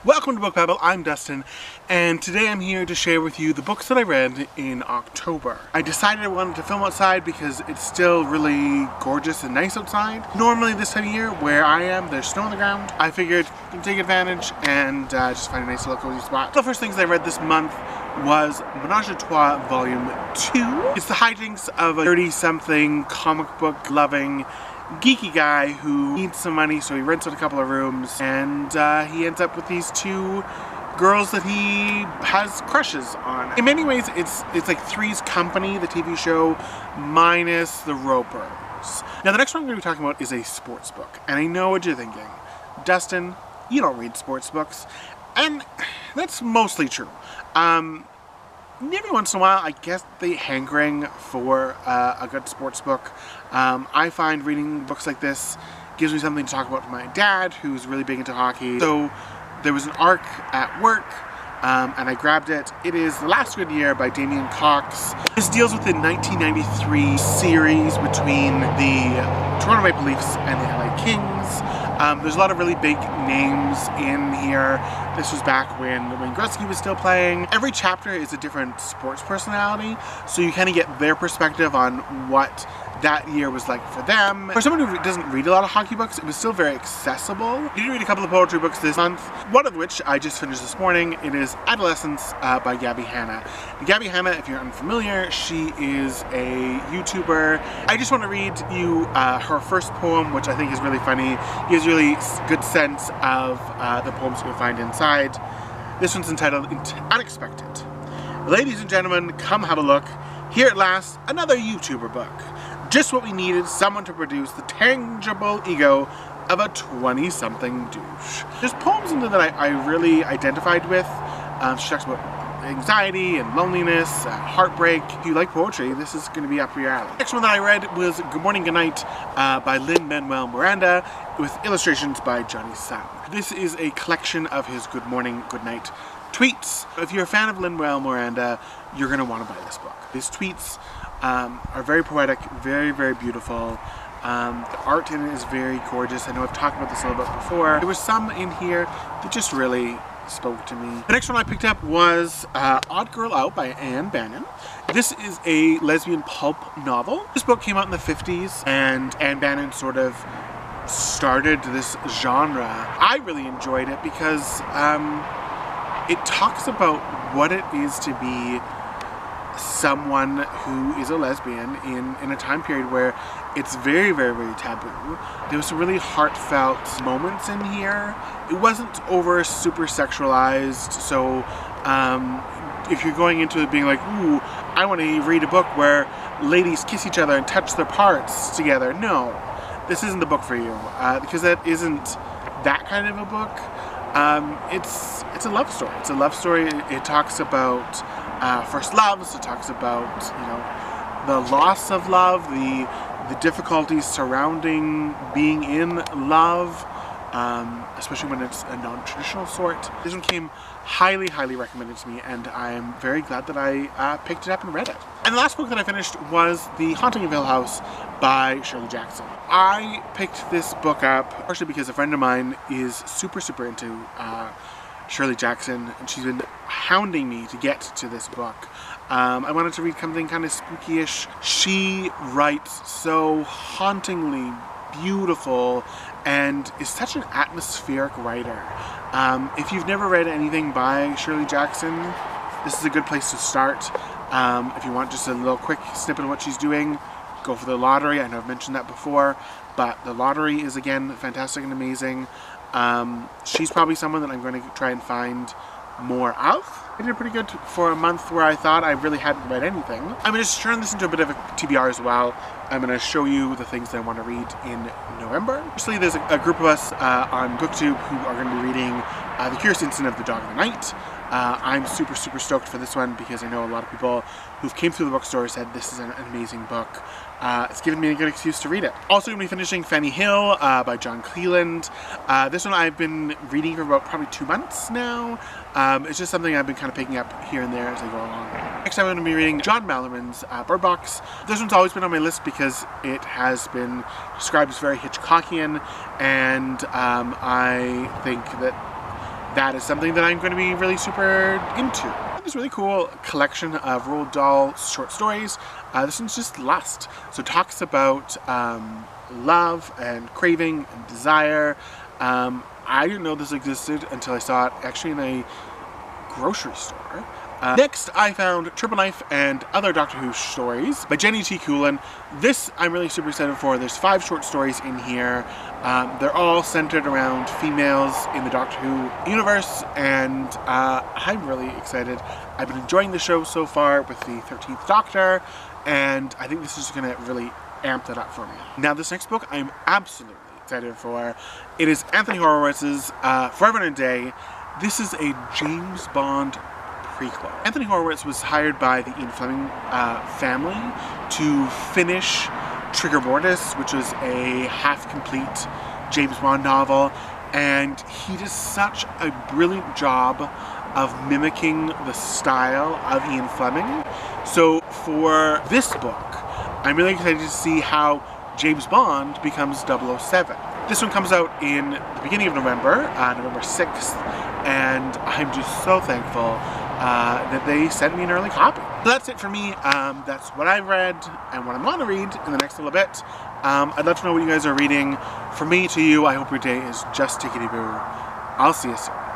Welcome to Book Babble, I'm Dustin, and today I'm here to share with you the books that I read in October. I decided I wanted to film outside because it's still really gorgeous and nice outside. Normally this time of year, where I am, there's snow on the ground. I figured I'd take advantage and just find a nice little cozy spot. The first things I read this month was Vanajatois Volume 2. It's the hijinks of a 30-something comic book loving geeky guy who needs some money, so he rents out a couple of rooms, and he ends up with these two girls that he has crushes on. In many ways, it's like Three's Company, the TV show, minus the Ropers. Now, the next one I'm going to be talking about is a sports book, and I know what you're thinking. Dustin, you don't read sports books, and that's mostly true. Every once in a while, I guess the hankering for a good sports book. I find reading books like this gives me something to talk about to my dad, who's really big into hockey. So there was an arc at work, and I grabbed it. It is The Last Good Year by Damien. This deals with the 1993 series between the Toronto Maple Leafs and the LA Kings. There's a lot of really big names in here. This was back when Wayne Gretzky was still playing. Every chapter is a different sports personality, so you kind of get their perspective on what that year was like for them. For someone who doesn't read a lot of hockey books, it was still very accessible. I did read a couple of poetry books this month, one of which I just finished this morning. It is Adolescence by Hanna. Hanna, if you're unfamiliar, she is a YouTuber. I just want to read you her first poem, which I think is really funny. He has really good sense of the poems you'll find inside. This one's entitled Unexpected. Ladies and gentlemen, come have a look. Here at last, another YouTuber book. Just what we needed, someone to produce the tangible ego of a 20-something douche. There's poems in there that I really identified with. She talks about anxiety and loneliness, heartbreak. If you like poetry, this is going to be up your alley. The next one that I read was Good Morning, Good Night by Manuel-Miranda with illustrations by Jonny. This is a collection of his Good Morning, Good Night tweets. If you're a fan of Manuel-Miranda, you're going to want to buy this book. These tweets are very poetic, very, very beautiful. The art in it is very gorgeous. I know I've talked about this a little bit before. There was some in here that just really spoke to me. The next one I picked up was Odd Girl Out by Ann Bannon. This is a lesbian pulp novel. This book came out in the 50s, and Ann Bannon sort of started this genre. I really enjoyed it because it talks about what it is to be someone who is a lesbian in a time period where it's very, very, very taboo. There was some really heartfelt moments in here. It wasn't over super sexualized, so if you're going into it being like, ooh, I want to read a book where ladies kiss each other and touch their parts together, no, this isn't the book for you, because that isn't that kind of a book. It's a love story. It's a love story. It talks about first loves. It talks about, you know, the loss of love, the difficulties surrounding being in love, especially when it's a non-traditional sort. This one came highly, highly recommended to me, and I'm very glad that I picked it up and read it. And the last book that I finished was The Haunting of Hill House by Shirley Jackson. I picked this book up partially because a friend of mine is super, super into Shirley Jackson, and she's been hounding me to get to this book. I wanted to read something kind of spooky-ish. She writes so hauntingly beautiful and is such an atmospheric writer. If you've never read anything by Shirley Jackson, this is a good place to start. If you want just a little quick snippet of what she's doing, go for The Lottery. I know I've mentioned that before, but The Lottery is, again, fantastic and amazing. She's probably someone that I'm going to try and find more of. I did pretty good for a month where I thought I really hadn't read anything. I'm going to turn this into a bit of a TBR as well. I'm going to show you the things that I want to read in November. Actually, there's a group of us on BookTube who are going to be reading The Curious Incident of the Dog of the Night. I'm super, super stoked for this one because I know a lot of people who've came through the bookstore said this is an amazing book. It's given me a good excuse to read it. Also going to be finishing Fanny Hill by Cleland. This one I've been reading for about probably 2 months now. It's just something I've been kind of picking up here and there as I go along. Next I'm going to be reading John Malerman's Bird Box. This one's always been on my list because it has been described as very Hitchcockian, and I think that that is something that I'm going to be really super into. This really cool collection of Roald Dahl short stories. This one's just Lust. So it talks about love and craving and desire. I didn't know this existed until I saw it actually in a grocery store. Next, I found Triple Knife and Other Doctor Who Stories by Jenny T. Coolan. This I'm really super excited for. There's 5 short stories in here. They're all centered around females in the Doctor Who universe, and I'm really excited. I've been enjoying the show so far with the 13th Doctor, and I think this is going to really amp that up for me. Now, this next book I'm absolutely excited for. It is Anthony Horowitz's Forever and a Day. This is a James Bond prequel. Anthony Horowitz was hired by the Ian Fleming family to finish Trigger Mortis, which was a half-complete James Bond novel, and he does such a brilliant job of mimicking the style of Ian Fleming. So for this book, I'm really excited to see how James Bond becomes 007. This one comes out in the beginning of November, November 6th, and I'm just so thankful that they sent me an early copy. So that's it for me. That's what I read and what I'm going to read in the next little bit. I'd love to know what you guys are reading. From me to you, I hope your day is just tickety-boo. I'll see you soon.